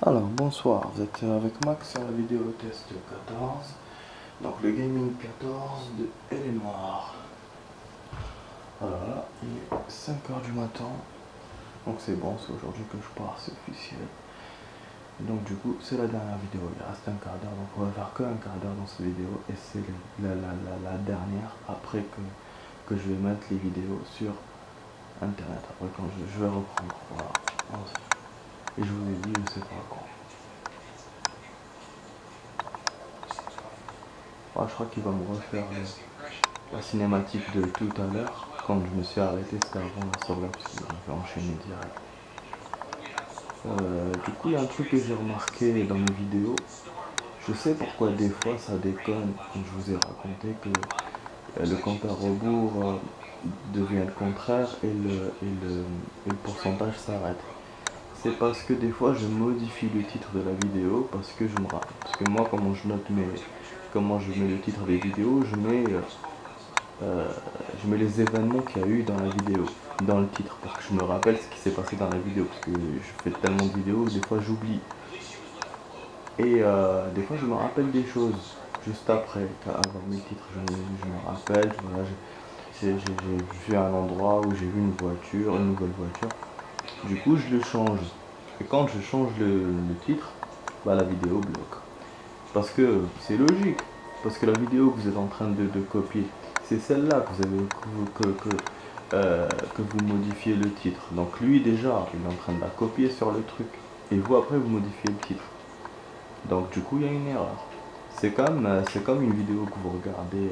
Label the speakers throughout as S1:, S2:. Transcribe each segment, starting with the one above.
S1: Alors bonsoir, vous êtes avec Max sur la vidéo test 14. Donc le gaming 14 de Elle est Noire. Alors là, il est 5 h du matin. Donc c'est bon, c'est aujourd'hui que je pars, c'est officiel. Et donc du coup, c'est la dernière vidéo, il reste un quart d'heure. Donc on va faire que un quart d'heure dans cette vidéo. Et c'est la dernière après que je vais mettre les vidéos sur internet. Après quand je vais reprendre. Voilà. Et je vous ai dit, je sais pas quand. Ah, je crois qu'il va me refaire la cinématique de tout à l'heure. Quand je me suis arrêté, c'était avant la sauvegarde, parce que je vais enchaîner direct. Du coup, il y a un truc que j'ai remarqué dans mes vidéos. Je sais pourquoi des fois ça déconne, comme je vous ai raconté, que le compte à rebours devient le contraire et le pourcentage s'arrête. C'est parce que des fois je modifie le titre de la vidéo parce que parce que moi comment je mets le titre des vidéos, je mets les événements qu'il y a eu dans la vidéo, dans le titre, pour que je me rappelle ce qui s'est passé dans la vidéo, parce que je fais tellement de vidéos, des fois j'oublie. Et des fois je me rappelle des choses, juste après, avant mes titres, je me rappelle, voilà, j'ai vu un endroit où j'ai vu une nouvelle voiture. Du coup je le change. Et quand je change le titre, bah, la vidéo bloque. Parce que c'est logique. Parce que la vidéo que vous êtes en train de copier, c'est celle-là que vous avez que vous modifiez le titre. Donc lui déjà, il est en train de la copier sur le truc. Et vous après vous modifiez le titre. Donc du coup il y a une erreur. C'est comme une vidéo que vous regardez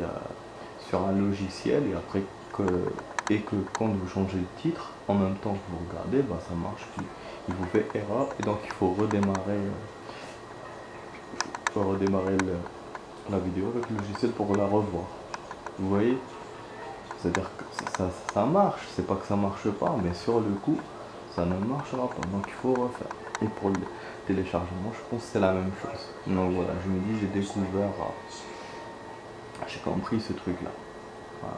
S1: sur un logiciel et que quand vous changez le titre, en même temps que vous regardez, bah, ça marche plus. Il vous fait erreur et donc il faut redémarrer la vidéo avec le logiciel pour la revoir. Vous voyez? C'est-à-dire que ça marche, c'est pas que ça marche pas, mais sur le coup, ça ne marchera pas. Donc il faut refaire. Et pour le téléchargement, je pense que c'est la même chose. Donc voilà, je me dis, j'ai compris ce truc-là. Voilà.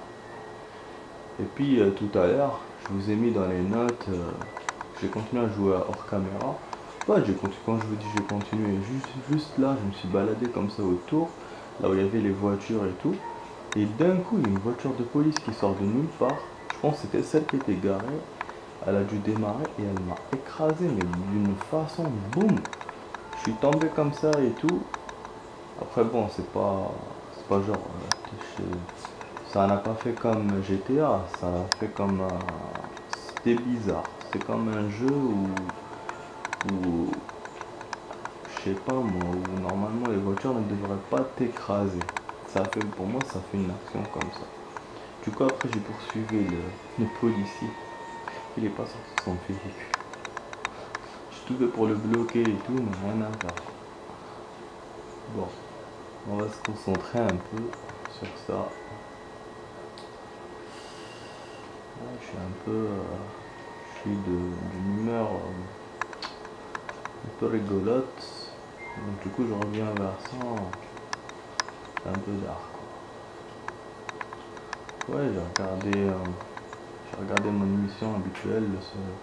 S1: Et puis tout à l'heure, je vous ai mis dans les notes, j'ai continué à jouer hors caméra. Ouais, quand je vous dis j'ai continué, juste là, je me suis baladé comme ça autour, là où il y avait les voitures et tout. Et d'un coup, il y a une voiture de police qui sort de nulle part. Je pense que c'était celle qui était garée. Elle a dû démarrer et elle m'a écrasé, mais d'une façon, boum. Je suis tombé comme ça et tout. Après, bon, c'est pas genre. Ça n'a pas fait comme GTA, ça a fait comme. C'était bizarre. C'est comme un jeu où je sais pas moi, où normalement les voitures ne devraient pas t'écraser. Pour moi, ça fait une action comme ça. Du coup, après, j'ai poursuivi le policier. Il est pas sorti de son véhicule. J'ai tout fait pour le bloquer et tout, mais rien à faire. Bon, on va se concentrer un peu sur ça. Là, je suis un peu. Je suis d'une humeur un peu rigolote. Donc, du coup, je reviens vers ça. C'est un peu dark, quoi. Ouais, j'ai regardé mon émission habituelle,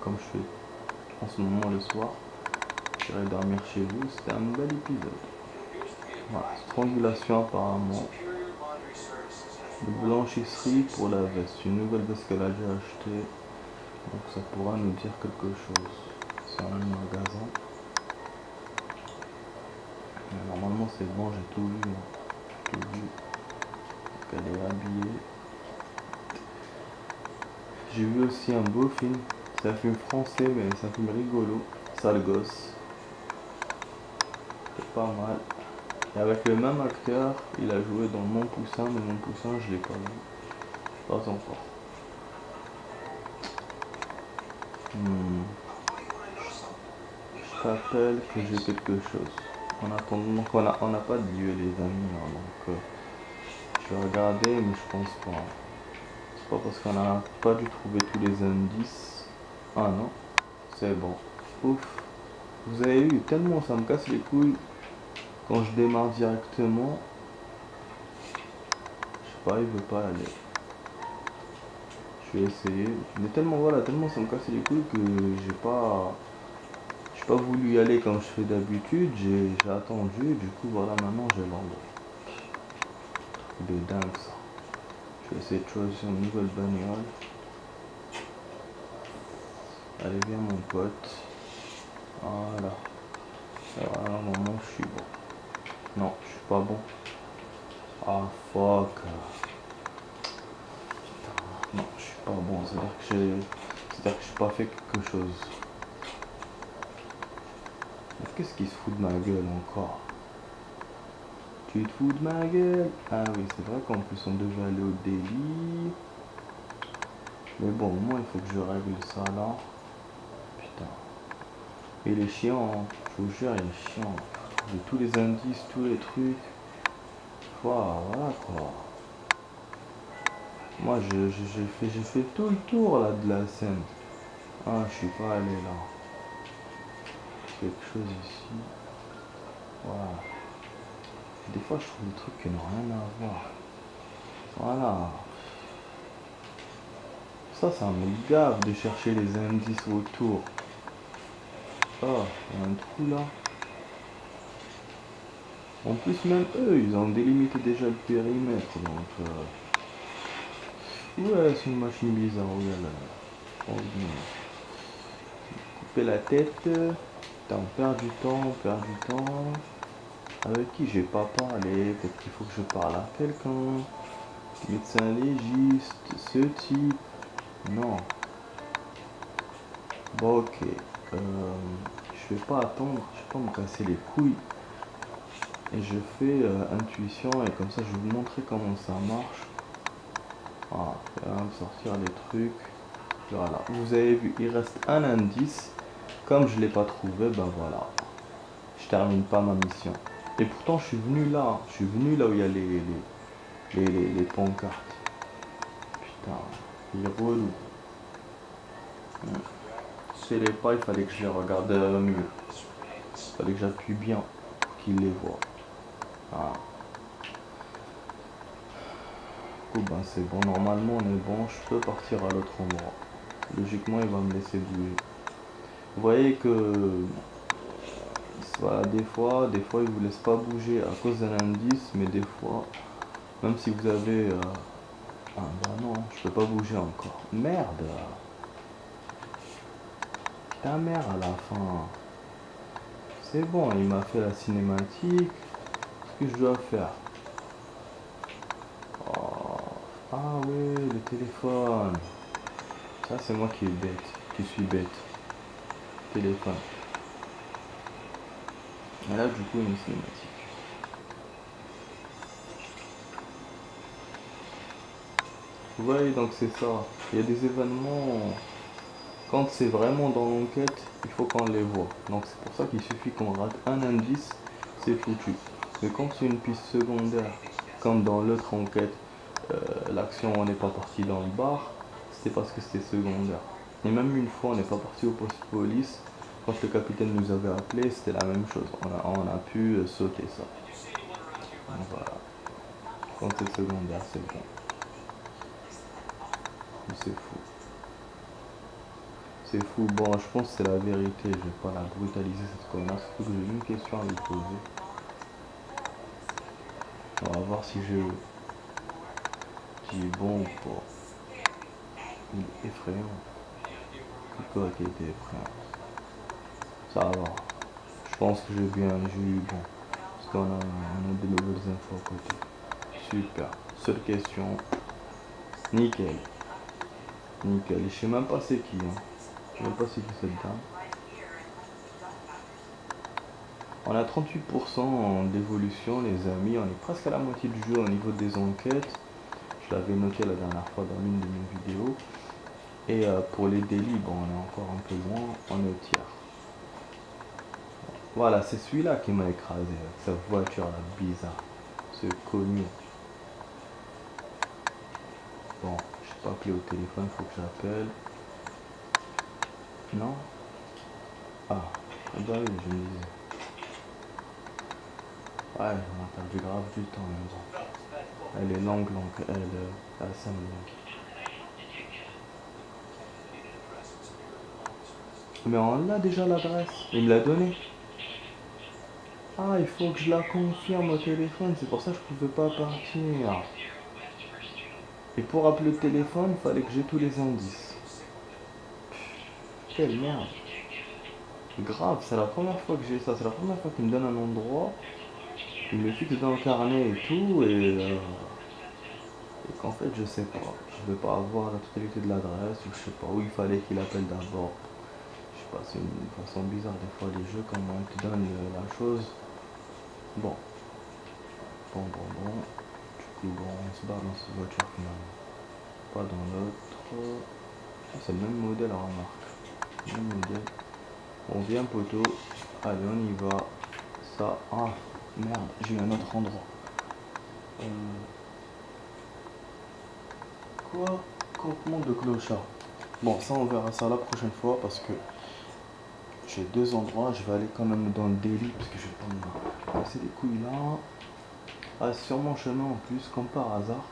S1: comme je fais en ce moment le soir. J'irai dormir chez vous, c'était un bel épisode. Voilà, strangulation apparemment. De blanchisserie pour la veste. Une nouvelle veste qu'elle a déjà achetée. Donc ça pourra nous dire quelque chose. C'est un magasin. Mais normalement c'est bon, j'ai tout vu. Tout vu. Donc elle est habillée. J'ai vu aussi un beau film. C'est un film français mais c'est un film rigolo. Sale gosse. C'est pas mal. Et avec le même acteur, il a joué dans Mon Poussin, mais Mon Poussin je l'ai pas vu. Pas encore. Hmm. Je rappelle que j'ai quelque chose. En attendant, on n'a pas de lieu les amis, hein, donc je vais regarder mais je pense pas. C'est pas parce qu'on n'a pas dû trouver tous les indices. Ah non, c'est bon. Ouf. Vous avez vu, tellement ça me casse les couilles quand je démarre directement. Je sais pas, il veut pas aller. Je vais essayer. Mais tellement voilà, tellement ça me casse les couilles que j'ai pas. Je pas voulu y aller comme je fais d'habitude, j'ai attendu, du coup voilà, maintenant j'ai l'endroit. De dingue ça. Je vais essayer de choisir une nouvelle bagnole. Allez viens mon pote. Voilà. À un moment je suis bon. Non, je suis pas bon. Ah fuck. Non, je suis pas bon, c'est-à-dire que j'ai pas fait quelque chose. Mais qu'est-ce qu'il se fout de ma gueule encore? Tu te fous de ma gueule? Ah oui, c'est vrai qu'en plus on devait aller au délit. Mais bon, au moins il faut que je règle ça là. Putain. Et il est chiant, hein. Je vous jure, il est chiant. J'ai tous les indices, tous les trucs. Voilà quoi. Moi j'ai fait tout le tour là de la scène. Ah, je suis pas allé là. Quelque chose ici. Voilà. Des fois je trouve des trucs qui n'ont rien à voir. Voilà. Ça me gave de chercher les indices autour. Oh, il y a un trou là. En plus, même eux, ils ont délimité déjà le périmètre. Donc, ouais, c'est une machine bizarre. Regarde là. Oh, bien. Couper la tête. Putain, on perd du temps, on perd du temps. Avec qui j'ai pas parlé? Peut-être qu'il faut que je parle à quelqu'un. Médecin légiste, ce type. Non. Bon, ok. Je vais pas attendre, je vais pas me casser les couilles. Et je fais intuition et comme ça je vais vous montrer comment ça marche. Voilà, il va me sortir les trucs. Voilà, vous avez vu, il reste un indice. Comme je l'ai pas trouvé, ben voilà. Je termine pas ma mission. Et pourtant je suis venu là. Hein. Je suis venu là où il y a les pancartes. Putain, il est relou. Je sais les pas, il fallait que je les regarde mieux. Il fallait que j'appuie bien pour qu'ils les voient. Voilà. Du coup, ben c'est bon, normalement on est bon, je peux partir à l'autre endroit. Logiquement, il va me laisser bouger. Vous voyez que voilà, des fois, il vous laisse pas bouger à cause d'un indice, mais des fois, même si vous avez ah bah non, je peux pas bouger encore. Merde. Ta mère à la fin. C'est bon, il m'a fait la cinématique. Qu'est-ce que je dois faire? Oh. Ah ouais, le téléphone. Ça, c'est moi qui est bête, qui suis bête. Téléphone. Et là, du coup, une cinématique. Vous voyez, donc c'est ça. Il y a des événements, quand c'est vraiment dans l'enquête, il faut qu'on les voit. Donc c'est pour ça qu'il suffit qu'on rate un indice, c'est foutu. Mais quand c'est une piste secondaire, comme dans l'autre enquête, l'action n'est pas partie dans le bar, c'était parce que c'était secondaire. Et même une fois, on n'est pas parti au poste police. Quand le capitaine nous avait appelé, c'était la même chose. On a pu sauter ça. Donc voilà. Quand c'est secondaire, c'est bon. C'est fou. C'est fou. Bon, je pense que c'est la vérité. Je vais pas la brutaliser cette connasse. Surtout que j'ai une question à lui poser. On va voir si je dis bon ou pas. Il est effrayant. Quoi qui était effrayant. Ça va. Je pense que j'ai eu bon. Parce qu'on a de nouvelles infos à côté. Super. Seule question. Nickel. Nickel. Et je sais même pas c'est qui. Hein. Je sais même pas c'est qui cette dame. On a 38% d'évolution les amis, on est presque à la moitié du jeu au niveau des enquêtes. Je l'avais noté la dernière fois dans l'une de mes vidéos. Et pour les délits, bon, on est encore un peu loin, on est au tiers. Voilà, c'est celui-là qui m'a écrasé avec sa voiture là, bizarre. Ce connu. Bon, je sais pas appelé au téléphone, faut que j'appelle. Non? Ah, bah oui, je me disais. Ouais, on a perdu grave du temps même temps. Elle est longue, elle a 5 minutes. Mais on a déjà l'adresse. Il me l'a donné. Ah, il faut que je la confirme au téléphone. C'est pour ça que je pouvais pas partir. Et pour appeler le téléphone, il fallait que j'ai tous les indices. Quelle merde. Grave, c'est la première fois que j'ai ça. C'est la première fois qu'il me donne un endroit. Il me fixe dans le carnet et tout. Et qu'en fait, je sais pas. Je vais pas avoir la totalité de l'adresse. Ou je sais pas où il fallait qu'il appelle d'abord. Je sais pas, c'est une façon bizarre des fois les jeux, comment ils te donnent la chose. Bon. Bon. Du coup, bon, on se barre dans cette voiture finalement. Pas dans l'autre. Ah, c'est le même modèle, remarque. Même modèle. On vient poteau. Allez, on y va. Ça. Ah, merde, j'ai eu un autre endroit. Quoi? Campement de clochard. Bon, ça, on verra ça la prochaine fois parce que j'ai deux endroits. Je vais aller quand même dans le délit parce que je vais pas me casser les couilles là. Ah, sur mon chemin en plus, comme par hasard,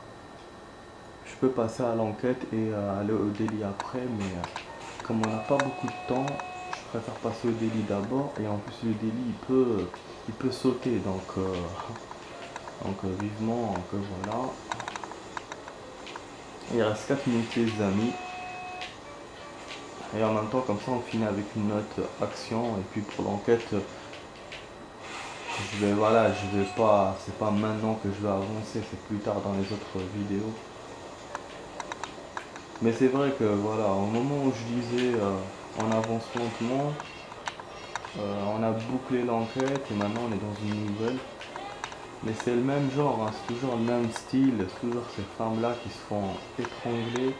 S1: je peux passer à l'enquête et aller au délit après, mais comme on n'a pas beaucoup de temps, je préfère passer au délit d'abord, et en plus le délit il peut sauter, donc vivement que voilà. Il reste 4 minutes les amis, et en même temps comme ça on finit avec une note action, et puis pour l'enquête, je vais pas, c'est pas maintenant que je vais avancer, c'est plus tard dans les autres vidéos. Mais c'est vrai que voilà, au moment où je disais on avance lentement, on a bouclé l'enquête et maintenant on est dans une nouvelle. Mais c'est le même genre, hein, c'est toujours le même style, c'est toujours ces femmes-là qui se font étrangler.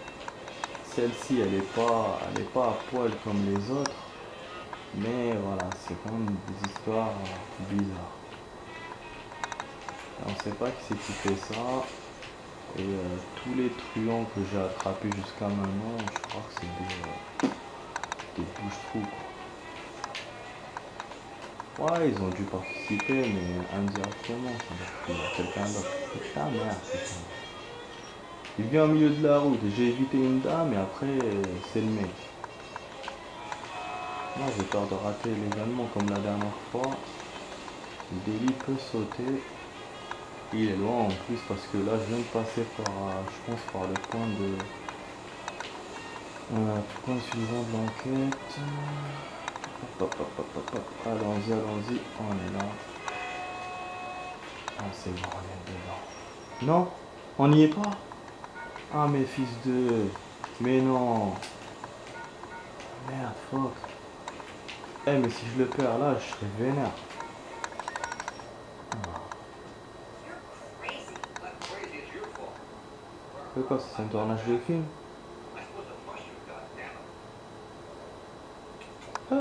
S1: Celle-ci, elle est pas à poil comme les autres, mais voilà, c'est quand même des histoires bizarres. Et on sait pas qui c'est qui fait ça, et tous les truands que j'ai attrapés jusqu'à maintenant, je crois que c'est des bouches-trous. Ouais, ils ont dû participer, mais indirectement, c'est-à-dire qu'il y a quelqu'un d'autre. Putain, merde, putain. Il vient au milieu de la route, j'ai évité une dame et après, c'est le mec. Moi, j'ai peur de rater l'événement comme la dernière fois. Le délit peut sauter. Il est loin en plus parce que là, je viens de passer par, je pense, par le point de... point suivant de l'enquête. Hop. Allons-y, on est là. Ah, c'est bon, on est dedans. Non, on n'y est pas. Ah, mes fils de... Mais non. Merde, fuck. Eh, mais si je le perds là, je serais vénère. C'est quoi, c'est un tournage de film? Ah.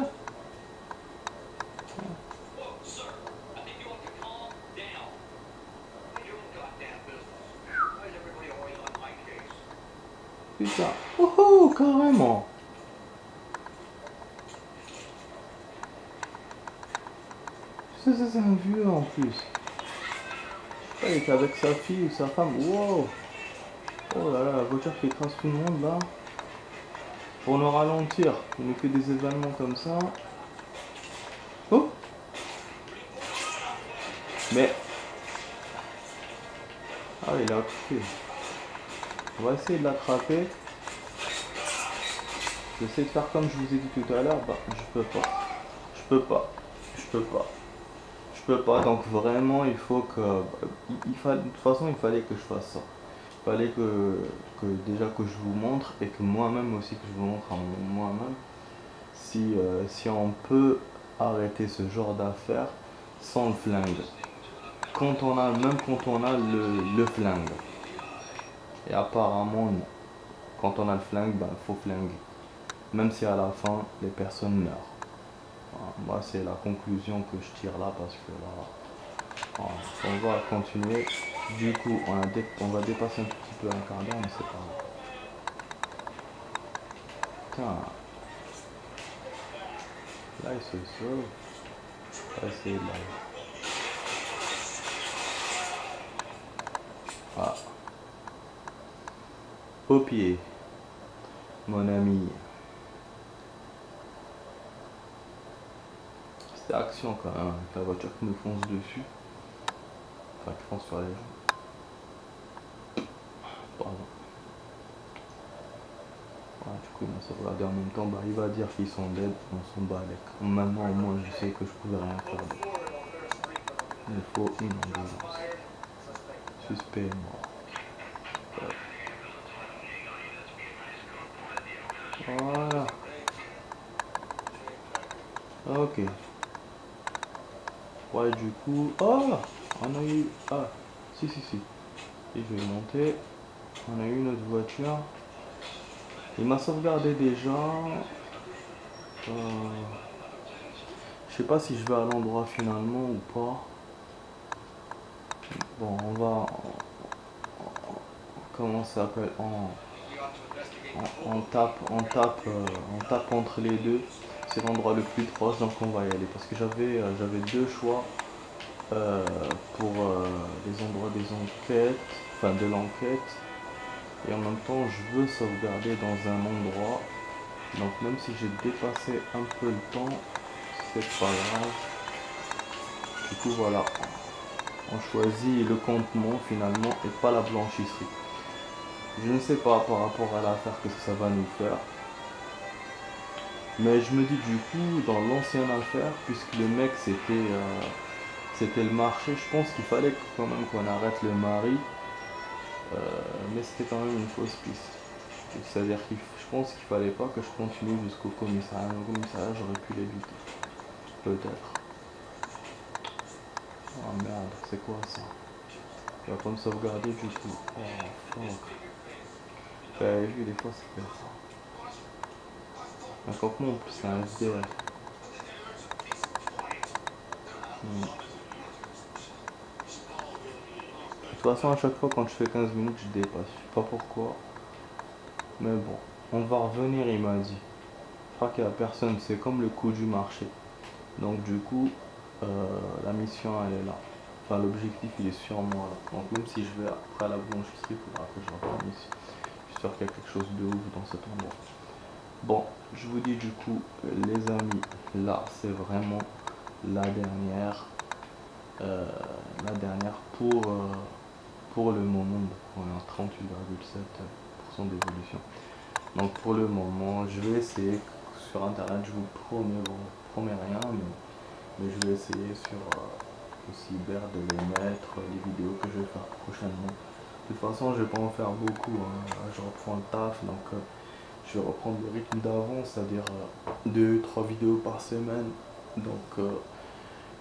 S1: Putain. Oh, carrément. C'est un vieux en plus. Il est avec sa fille ou sa femme. Wow. Oh là là, la voiture qui écrase tout le monde là. Pour nous ralentir, il nous fait des événements comme ça. Oh. Mais... Ah, il a occupé. On va essayer de l'attraper. J'essaie de faire comme je vous ai dit tout à l'heure. Bah, je peux pas. Je peux pas, donc vraiment il faut que... de toute façon il fallait que je fasse ça. Il fallait déjà que je vous montre et que moi-même aussi que je vous montre à moi-même si on peut arrêter ce genre d'affaires sans le flingue. Même quand on a le flingue. Et apparemment non. Quand on a le flingue, ben faut flinguer. Même si à la fin les personnes meurent. Voilà, moi c'est la conclusion que je tire là parce que là... On va continuer. Du coup, on va dépasser un tout petit peu un quart d'heure, mais c'est pas grave. Putain. Là, il se sauve. On va essayer de là. Ah. Au pied, mon ami. attention quand même avec la voiture qui me fonce dessus. Enfin, qui fonce sur les gens. Pardon. Voilà, du coup, il m'a sauvegardé en même temps. Bah, il va dire qu'ils sont dead, on s'en bat avec. Maintenant, au moins, je sais que je pouvais rien faire d'autre. Il faut une ambulance. Suspect est mort. Voilà. Ok. Ouais, du coup. Oh, on a eu. Ah, si, si, si. Et je vais monter. On a eu une autre voiture. Il m'a sauvegardé déjà. Je sais pas si je vais à l'endroit finalement ou pas. Bon, on va. Comment ça s'appelle on tape entre les deux. C'est l'endroit le plus proche, donc on va y aller. Parce que j'avais deux choix pour les endroits des enquêtes, enfin de l'enquête. Et en même temps, je veux sauvegarder dans un endroit. Donc même si j'ai dépassé un peu le temps, c'est pas grave. Du coup, voilà. On choisit le campement finalement et pas la blanchisserie. Je ne sais pas par rapport à l'affaire que ça va nous faire. Mais je me dis du coup, dans l'ancienne affaire, puisque le mec c'était le marché, je pense qu'il fallait quand même qu'on arrête le mari. Mais c'était quand même une fausse piste. C'est-à-dire que je pense qu'il fallait pas que je continue jusqu'au commissariat. Le commissariat, j'aurais pu l'éviter. Peut-être. Oh merde, c'est quoi ça? Il va pas me sauvegarder du coup. Oh fuck. J'avais vu des fois c'est fait ça. Un campement en plus c'est un SDR. De toute façon à chaque fois quand je fais 15 minutes je dépasse. Je sais pas pourquoi. Mais bon. On va revenir il m'a dit. Je crois qu'il y a personne. C'est comme le coût du marché. Donc du coup la mission elle est là. Enfin l'objectif il est sur moi là. Donc même si je vais après la blanchisserie, il faudra que je revienne ici. J'espère qu'il y a quelque chose de ouf dans cet endroit. Bon, je vous dis du coup, les amis, là c'est vraiment la dernière, pour le moment. On est à 38,7% d'évolution. Donc pour le moment, je vais essayer sur internet, je vous promets, bon, promets rien, mais je vais essayer sur le cyber de les mettre, les vidéos que je vais faire prochainement. De toute façon, je vais pas en faire beaucoup, hein. Je reprends le taf, donc je vais reprendre le rythme d'avant, c'est-à-dire 2-3 vidéos par semaine. Donc,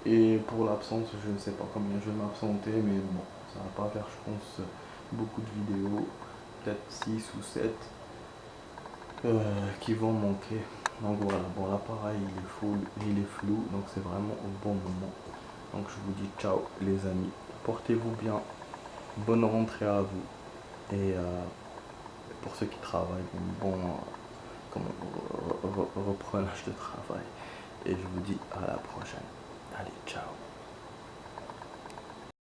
S1: et pour l'absence, je ne sais pas combien je vais m'absenter, mais bon, ça va pas faire, je pense, beaucoup de vidéos, peut-être 6 ou 7 qui vont manquer. Donc voilà, bon l'appareil il est flou, donc c'est vraiment au bon moment. Donc je vous dis ciao les amis, portez-vous bien, bonne rentrée à vous, et pour ceux qui travaillent, bon reprenage de travail. Et je vous dis à la prochaine. Allez, ciao.